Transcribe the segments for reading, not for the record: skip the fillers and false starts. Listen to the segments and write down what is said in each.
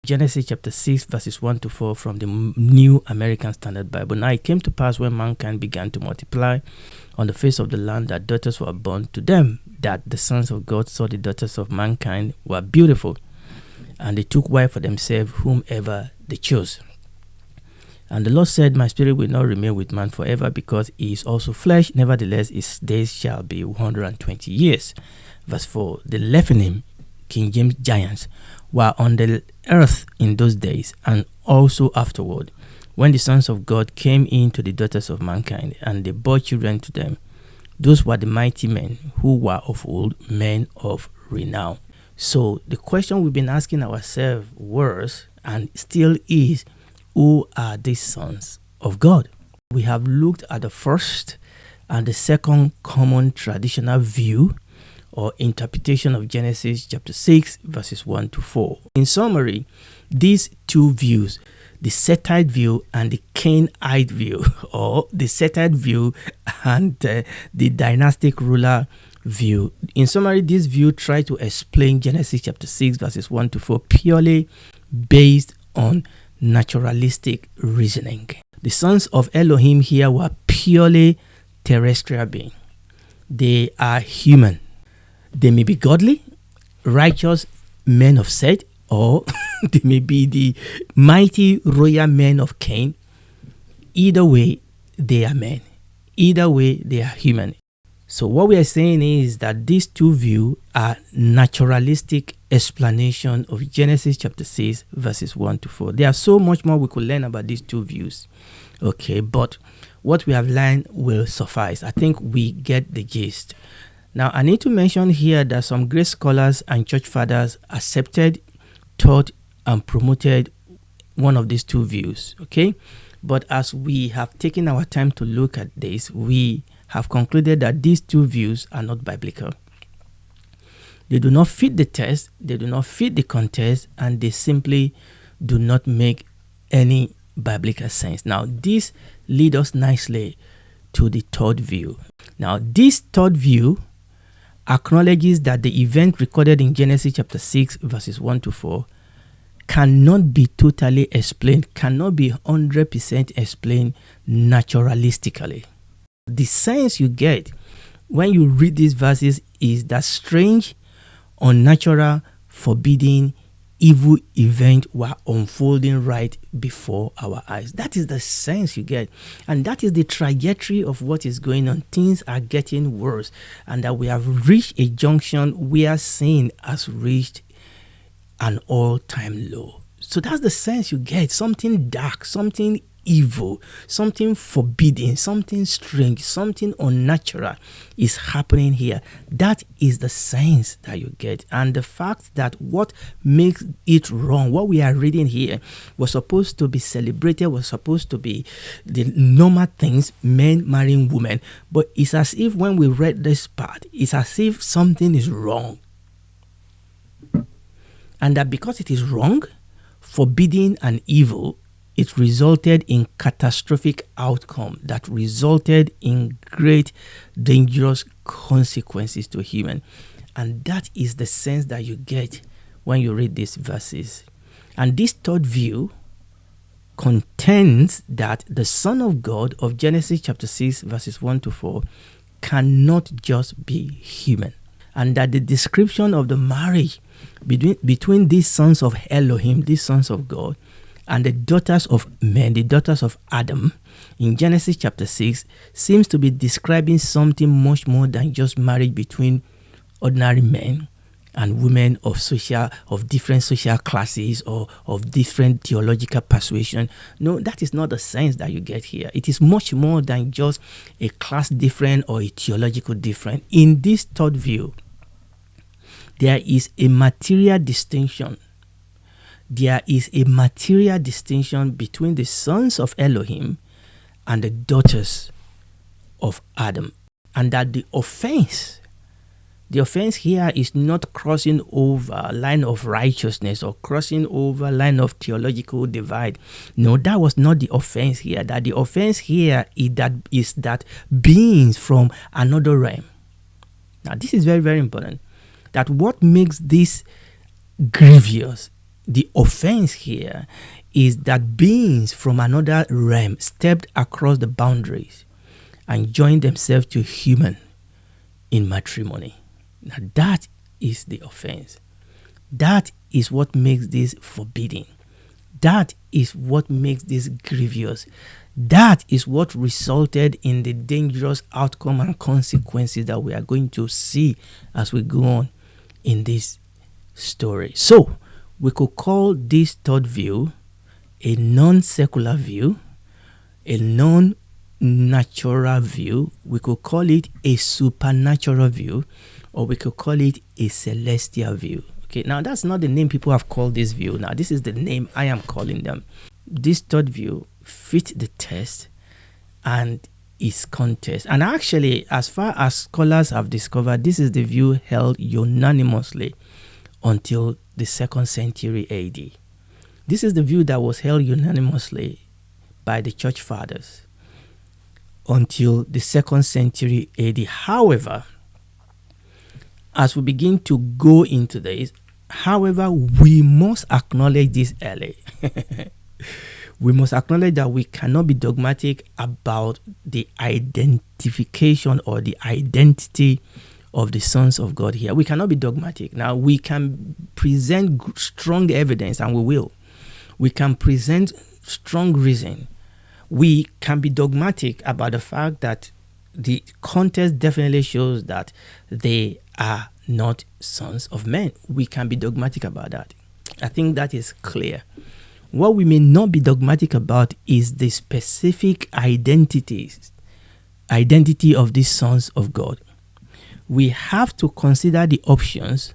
Genesis chapter 6 verses 1 to 4 from the New American Standard Bible. Now it came to pass when mankind began to multiply on the face of the land that daughters were born to them, that the sons of God saw the daughters of mankind were beautiful, and they took wife for themselves whomever they chose. And the Lord said, my spirit will not remain with man forever, because he is also flesh. Nevertheless, his days shall be 120 years. Verse 4, the Nephilim, King James giants, were on the earth in those days, and also afterward, when the sons of God came in to the daughters of mankind, and they bore children to them. Those were the mighty men who were of old, men of renown. So the question we've been asking ourselves was, and still is, who are these sons of God? We have looked at the first and the second common traditional view or interpretation of Genesis chapter 6 verses 1 to 4. In summary, these two views, the Setite view and the Canaanite view, or the Setite view and the dynastic ruler view. In summary, this view try to explain Genesis chapter 6 verses 1 to 4 purely based on naturalistic reasoning. The sons of Elohim here were purely terrestrial beings. They are human. They may be godly, righteous men of Seth, or they may be the mighty royal men of Cain. Either way, they are men. Either way, they are human. So what we are saying is that these two views are naturalistic explanation of Genesis chapter 6 verses 1 to 4. There are so much more we could learn about these two views. Okay, but what we have learned will suffice. I think we get the gist. Now, I need to mention here that some great scholars and church fathers accepted, taught, and promoted one of these two views. Okay, but as we have taken our time to look at this, we have concluded that these two views are not biblical. They do not fit the test, they do not fit the context, and they simply do not make any biblical sense. Now, this leads us nicely to the third view. Now, this third view acknowledges that the event recorded in Genesis chapter 6 verses 1 to 4 cannot be totally explained, cannot be 100% explained naturalistically. The sense you get when you read these verses is that strange, unnatural, forbidden, evil event were unfolding right before our eyes. That is the sense you get. And that is the trajectory of what is going on. Things are getting worse. And that we have reached a junction where sin has reached an all-time low. So that's the sense you get. Something dark, something evil, something forbidden, something strange, something unnatural is happening here. That is the sense that you get. And the fact that what makes it wrong, what we are reading here, was supposed to be celebrated, was supposed to be the normal things, men marrying women. But it's as if when we read this part, it's as if something is wrong. And that because it is wrong, forbidden and evil, it resulted in catastrophic outcome that resulted in great dangerous consequences to human. And that is the sense that you get when you read these verses. And this third view contends that the Son of God of Genesis chapter 6 verses 1 to 4 cannot just be human. And that the description of the marriage between these sons of Elohim, these sons of God, and the daughters of men, the daughters of Adam, in Genesis chapter 6, seems to be describing something much more than just marriage between ordinary men and women of different social classes or of different theological persuasion. No, that is not the sense that you get here. It is much more than just a class different or a theological different. In this third view, there is a material distinction. There is a material distinction between the sons of Elohim and the daughters of Adam. And that the offense here is not crossing over line of righteousness or crossing over line of theological divide. No, that was not the offense here. That the offense here is that beings from another realm. Now, this is very, very important. That what makes this grievous the offense here is that beings from another realm stepped across the boundaries and joined themselves to human in matrimony. Now that is the offense. That is what makes this forbidding. That is what makes this grievous. That is what resulted in the dangerous outcome and consequences that we are going to see as we go on in this story. So, we could call this third view a non-secular view, a non-natural view. We could call it a supernatural view, or we could call it a celestial view. Okay, now that's not the name people have called this view. Now, this is the name I am calling them. This third view fit the test and its context. And actually, as far as scholars have discovered, this is the view held unanimously until the 2nd century AD. This is the view that was held unanimously by the church fathers until the 2nd century AD. However, as we begin to go into this, we must acknowledge this early. We must acknowledge that we cannot be dogmatic about the identification or the identity of the sons of God here. We cannot be dogmatic. Now, we can present strong evidence, and we will. We can present strong reason. We can be dogmatic about the fact that the context definitely shows that they are not sons of men. We can be dogmatic about that. I think that is clear. What we may not be dogmatic about is the specific identity of these sons of God. We have to consider the options,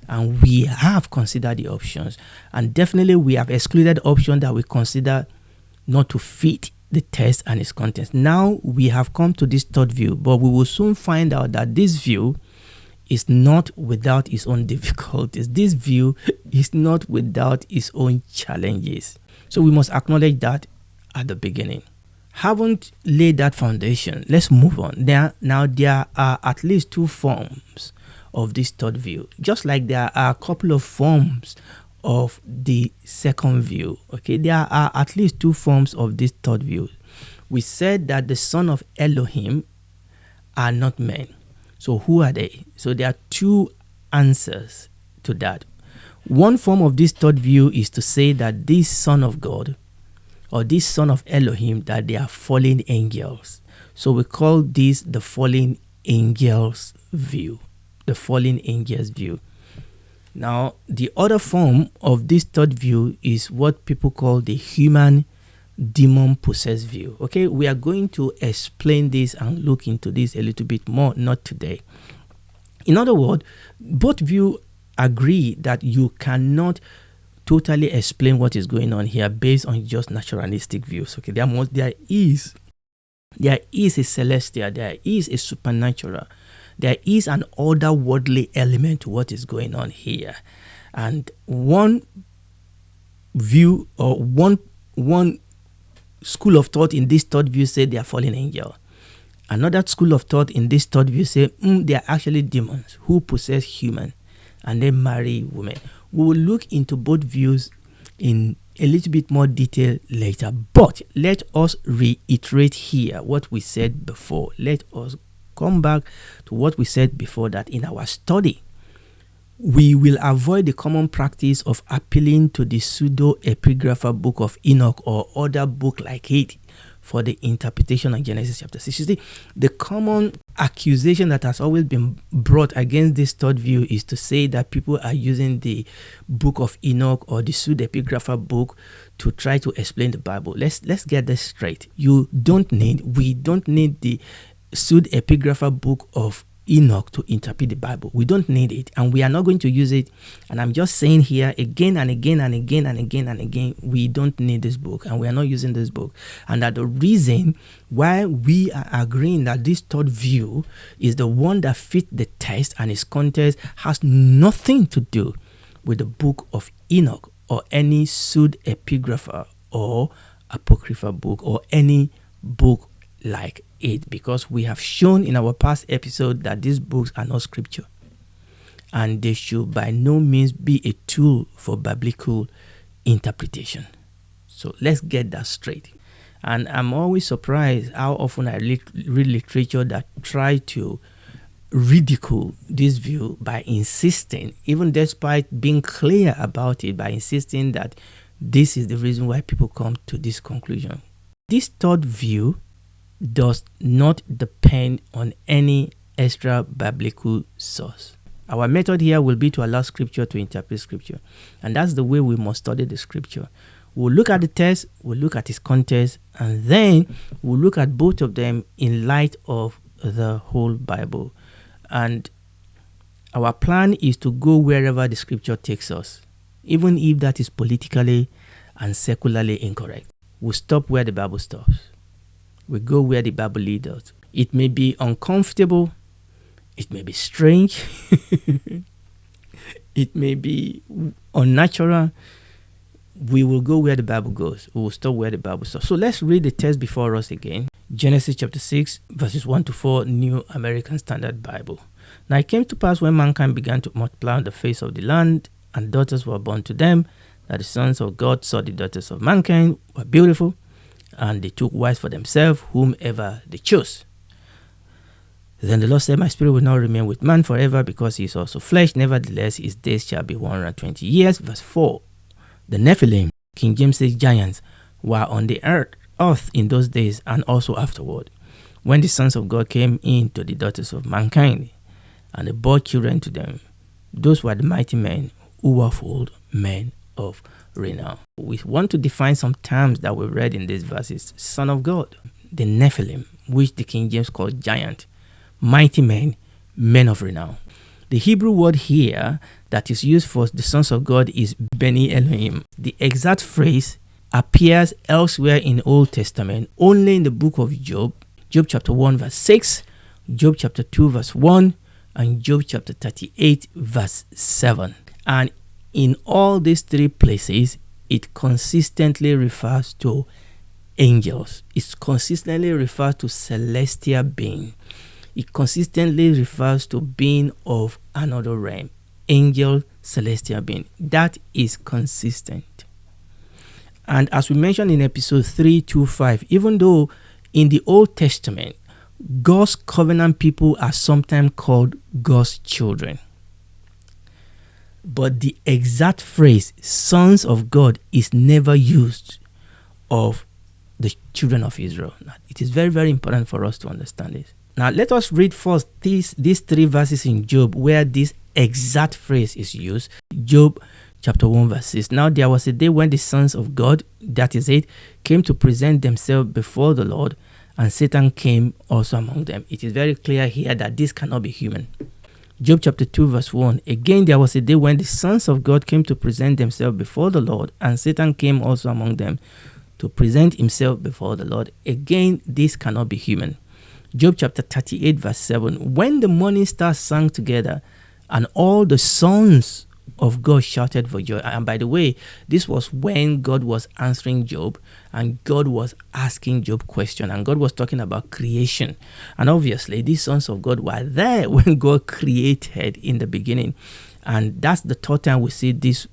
and we have considered the options, and definitely we have excluded options that we consider not to fit the test and its contents. Now we have come to this third view, but we will soon find out that this view is not without its own difficulties. This view is not without its own challenges. So we must acknowledge that at the beginning. Haven't laid that foundation, let's move on. There are at least two forms of this third view, just like there are a couple of forms of the second view. Okay, there are at least two forms of this third view. We said that the son of Elohim are not men. So who are they? So there are two answers to that. One form of this third view is to say that this son of God or this son of Elohim, that they are fallen angels. So we call this the fallen angels view. The fallen angels view. Now, the other form of this third view is what people call the human demon possessed view. Okay, we are going to explain this and look into this a little bit more, not today. In other words, both views agree that you cannot totally explain what is going on here based on just naturalistic views. Okay, there is a celestial, there is a supernatural, there is an otherworldly element to what is going on here. And one view or one school of thought in this third view say they are fallen angels. Another school of thought in this third view say they are actually demons who possess human and they marry women. We will look into both views in a little bit more detail later, but let us reiterate here what we said before. Let us come back to what we said before, that in our study we will avoid the common practice of appealing to the pseudo-epigrapher book of Enoch or other book like it for the interpretation of Genesis chapter 6. You see, the common accusation that has always been brought against this third view is to say that people are using the book of Enoch or the pseudo-epigrapher book to try to explain the Bible. Let's get this straight. We don't need the pseudo-epigrapher book of Enoch to interpret the Bible. We don't need it, and we are not going to use it. And I'm just saying here again and again and again and again and again, we don't need this book, and we are not using this book. And that the reason why we are agreeing that this third view is the one that fits the test and its context has nothing to do with the book of Enoch or any pseudo-epigrapher or apocryphal book or any book like it, because we have shown in our past episode that these books are not scripture. and they should by no means be a tool for biblical interpretation. So let's get that straight. And I'm always surprised how often I read literature that try to ridicule this view by insisting, even despite being clear about it, by insisting that this is the reason why people come to this conclusion. This third view does not depend on any extra biblical source. Our method here will be to allow scripture to interpret scripture. And that's the way we must study the scripture. We'll look at the text, we'll look at its context, and then we'll look at both of them in light of the whole Bible. And our plan is to go wherever the scripture takes us, even if that is politically and secularly incorrect. We'll stop where the Bible stops. We go where the Bible leads us. It may be uncomfortable. It may be strange. It may be unnatural. We will go where the Bible goes. We will stop where the Bible stops. So let's read the text before us again. Genesis chapter 6, verses 1 to 4, New American Standard Bible. Now it came to pass when mankind began to multiply on the face of the land, and daughters were born to them, that the sons of God saw the daughters of mankind were beautiful, and they took wives for themselves, whomever they chose. Then the Lord said, my spirit will not remain with man forever, because he is also flesh. Nevertheless, his days shall be 120 years. Verse 4. The Nephilim, King James says giants, were on the earth in those days and also afterward, when the sons of God came in to the daughters of mankind, and they bore children to them. Those were the mighty men who were of old, men of renown. We want to define some terms that we read in these verses. Son of God, the Nephilim, which the King James called giant, mighty men, men of renown. The Hebrew word here that is used for the sons of God is Beni Elohim. The exact phrase appears elsewhere in Old Testament, only in the book of Job, Job chapter 1 verse 6, Job chapter 2 verse 1, and Job chapter 38 verse 7. And in all these three places, it consistently refers to angels. It consistently refers to celestial being. It consistently refers to being of another realm. Angel, celestial being. That is consistent. And as we mentioned in episode 325, even though in the Old Testament, God's covenant people are sometimes called God's children, but the exact phrase, sons of God, is never used of the children of Israel. Now, it is very, very important for us to understand this. Now, let us read first these three verses in Job where this exact phrase is used. Job chapter 1 verse 6. Now there was a day when the sons of God, that is it, came to present themselves before the Lord, and Satan came also among them. It is very clear here that this cannot be human. Job chapter 2 verse 1. Again there was a day when the sons of God came to present themselves before the Lord, and Satan came also among them to present himself before the Lord. Again, this cannot be human. Job chapter 38 verse 7. When the morning stars sang together, and all the sons of God shouted for joy. And by the way, this was when God was answering Job, and God was asking Job questions, and God was talking about creation. And obviously, these sons of God were there when God created in the beginning. And that's the third time we see this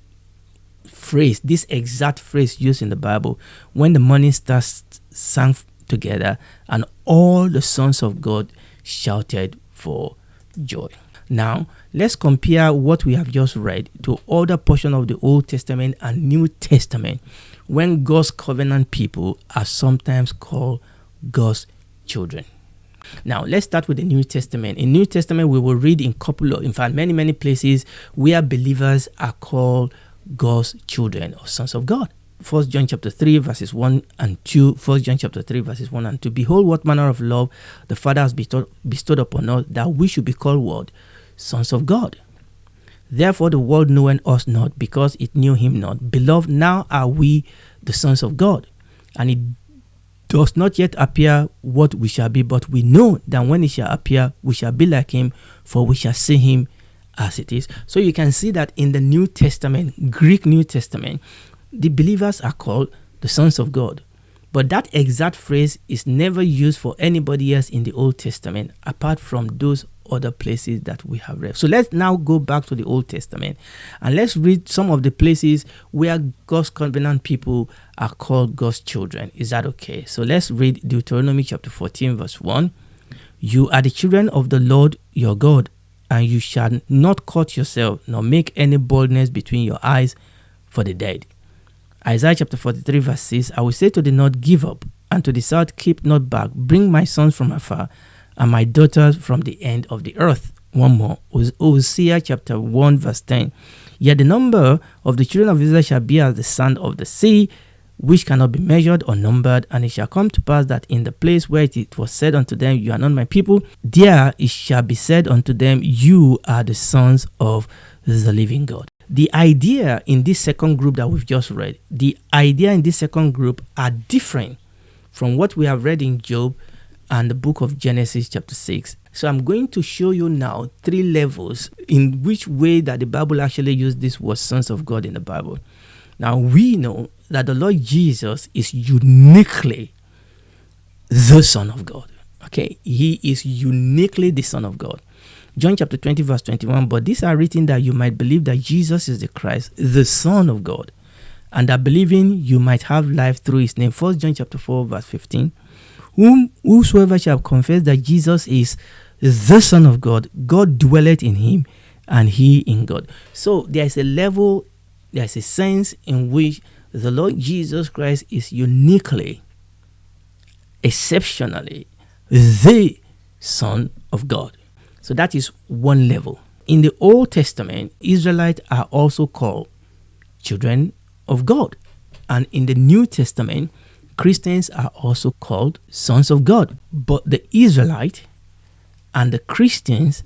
phrase, this exact phrase used in the Bible, when the morning stars sang together and all the sons of God shouted for joy. Now, let's compare what we have just read to other portions of the Old Testament and New Testament, when God's covenant people are sometimes called God's children. Now, let's start with the New Testament. In New Testament, we will read in many places where believers are called God's children or sons of God. 1 John chapter 3 verses 1 and 2. 1 John chapter 3 verses 1 and 2. Behold, what manner of love the Father has bestowed upon us, that we should be called what? Sons of God. Therefore the world knoweth us not, because it knew him not. Beloved, now are we the sons of God, and it does not yet appear what we shall be, but we know that when it shall appear, we shall be like him, for we shall see him as it is. So you can see that in the New Testament, Greek New Testament, the believers are called the sons of God. But that exact phrase is never used for anybody else in the Old Testament apart from those other places that we have read. So let's now go back to the Old Testament and let's read some of the places where God's covenant people are called God's children. Is that okay? So let's read Deuteronomy chapter 14 verse 1. You are the children of the Lord your God, and you shall not cut yourself, nor make any boldness between your eyes for the dead. Isaiah chapter 43 verse 6, I will say to the north, give up, and to the south, keep not back. Bring my sons from afar, and my daughters from the end of the earth. One more, Hosea chapter 1 verse 10. Yet the number of the children of Israel shall be as the sand of the sea, which cannot be measured or numbered. And it shall come to pass that in the place where it was said unto them, you are not my people, there it shall be said unto them, you are the sons of the living God. The idea in this second group that we've just read, the idea in this second group are different from what we have read in Job and the book of Genesis chapter 6. So I'm going to show you now 3 levels in which way that the Bible actually used this word sons of God in the Bible. Now we know that the Lord Jesus is uniquely the Son of God. Okay, he is uniquely the Son of God. John chapter 20 verse 21, but these are written that you might believe that Jesus is the Christ, the Son of God, and that believing you might have life through his name. 1 John chapter 4 verse 15, whosoever shall confess that Jesus is the Son of God, God dwelleth in him, and he in God. So there is a level, there is a sense in which the Lord Jesus Christ is uniquely, exceptionally, the Son of God. So that is one level. In the Old Testament, Israelites are also called children of God. And in the New Testament, Christians are also called sons of God. But the Israelites and the Christians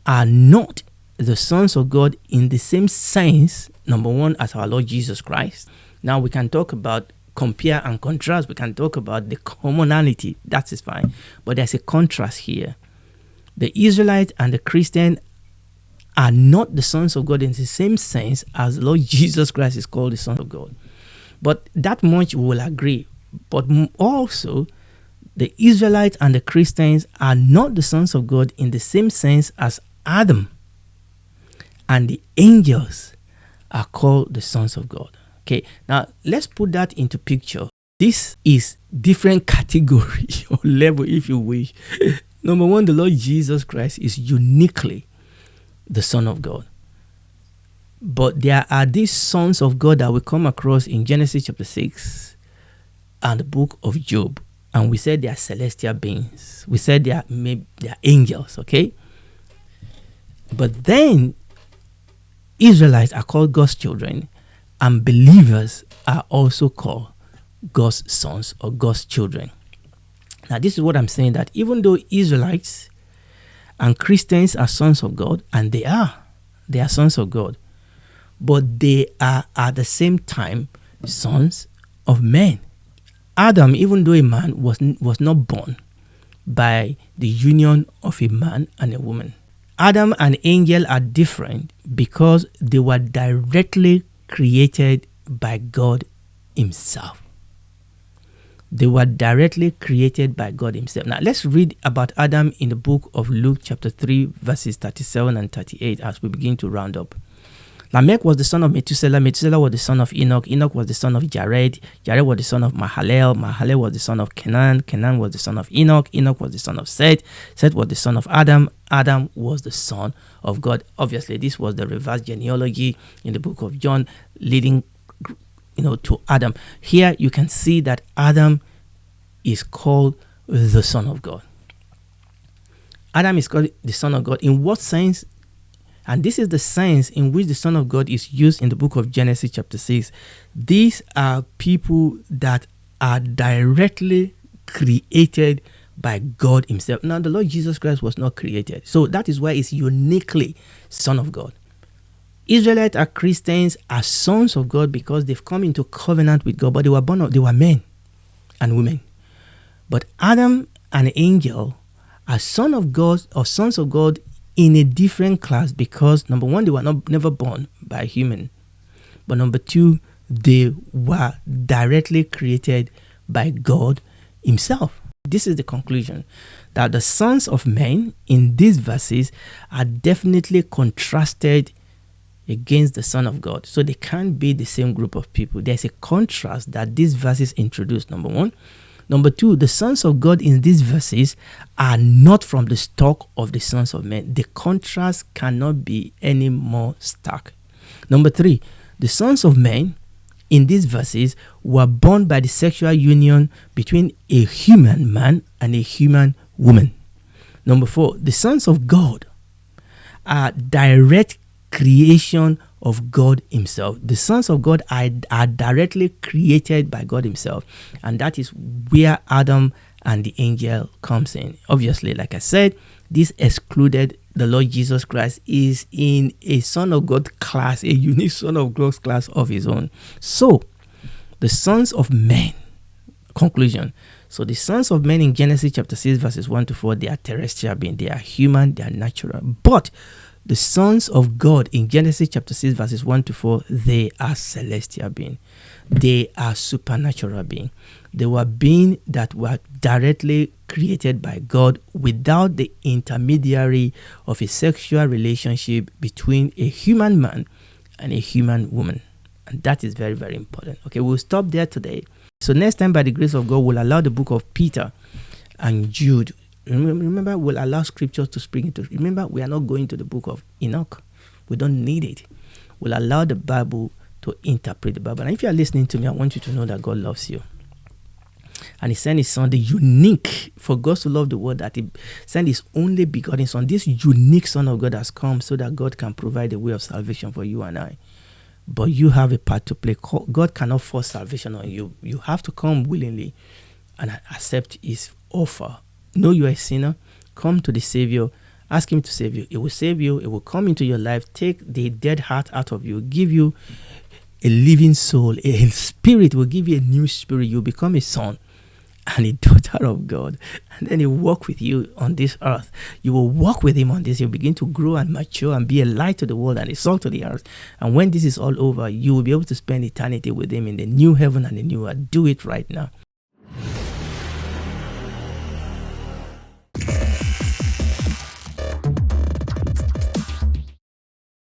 are not the sons of God in the same sense, number one, as our Lord Jesus Christ. Now we can talk about compare and contrast. We can talk about the commonality. That is fine. But there's a contrast here. The Israelites and the Christian are not the sons of God in the same sense as the Lord Jesus Christ is called the Son of God. But that much we will agree. But also, the Israelites and the Christians are not the sons of God in the same sense as Adam and the angels are called the sons of God. Okay, now let's put that into picture. This is different category or level, if you wish. Number one, the Lord Jesus Christ is uniquely the Son of God. But there are these sons of God that we come across in Genesis chapter 6 and the book of Job. And we said they are celestial beings. We said they are angels, okay? But then Israelites are called God's children, and believers are also called God's sons or God's children. Now, this is what I'm saying, that even though Israelites and Christians are sons of God, and they are sons of God, but they are at the same time sons of men. Adam, even though a man, was not born by the union of a man and a woman. Adam and angel are different because they were directly created by God himself. They were directly created by God himself. Now, let's read about Adam in the book of Luke chapter 3, verses 37 and 38 as we begin to round up. Lamech was the son of Methuselah. Methuselah was the son of Enoch. Enoch was the son of Jared. Jared was the son of Mahalalel. Mahalalel was the son of Kenan. Kenan was the son of Enoch. Enoch was the son of Seth. Seth was the son of Adam. Adam was the son of God. Obviously, this was the reverse genealogy in the book of John leading to Adam. Here you can see that Adam is called the Son of God. Adam is called the Son of God. In what sense? And this is the sense in which the Son of God is used in the book of Genesis chapter 6. These are people that are directly created by God himself. Now, the Lord Jesus Christ was not created. So that is why he's uniquely Son of God. Israelites are Christians, are sons of God because they've come into covenant with God, but they were men and women. But Adam and angel are sons of God or sons of God in a different class because, number one, they were never born by a human. But number two, they were directly created by God himself. This is the conclusion, that the sons of men in these verses are definitely contrasted against the Son of God. So they can't be the same group of people. There's a contrast that these verses introduce, number one. Number two, the sons of God in these verses are not from the stock of the sons of men. The contrast cannot be any more stark. Number three, the sons of men in these verses were born by the sexual union between a human man and a human woman. Number four, the sons of God are direct creation of God himself. The sons of God are directly created by God himself, and that is where Adam and the angel comes in. Obviously, like I said, this excluded the Lord Jesus Christ is in a Son of God class, a unique Son of God class of his own. So, the sons of men, conclusion. So, the sons of men in Genesis chapter 6, verses 1 to 4, they are terrestrial beings. They are human, they are natural. But the sons of God in Genesis chapter 6, verses 1 to 4, they are celestial beings. They are supernatural beings. They were beings that were directly created by God without the intermediary of a sexual relationship between a human man and a human woman. And that is very, very important. Okay, we'll stop there today. So next time, by the grace of God, we'll allow the book of Peter and Jude. Remember, we'll allow scriptures to spring into. Remember, we are not going to the book of Enoch. We don't need it. We'll allow the Bible to interpret the Bible. And if you are listening to me, I want you to know that God loves you. And he sent his son, the unique, for God to love the world, that he sent his only begotten son. This unique Son of God has come so that God can provide a way of salvation for you and I. But you have a part to play. God cannot force salvation on you. You have to come willingly and accept his offer. Know you are a sinner. Come to the Savior. Ask him to save you. It will save you. It will come into your life. Take the dead heart out of you. Give you a living soul. A spirit will give you a new spirit. You'll become a son and a daughter of God. And then he'll walk with you on this earth. You will walk with him on this. You'll begin to grow and mature and be a light to the world and a salt to the earth. And when this is all over, you will be able to spend eternity with him in the new heaven and the new earth. Do it right now.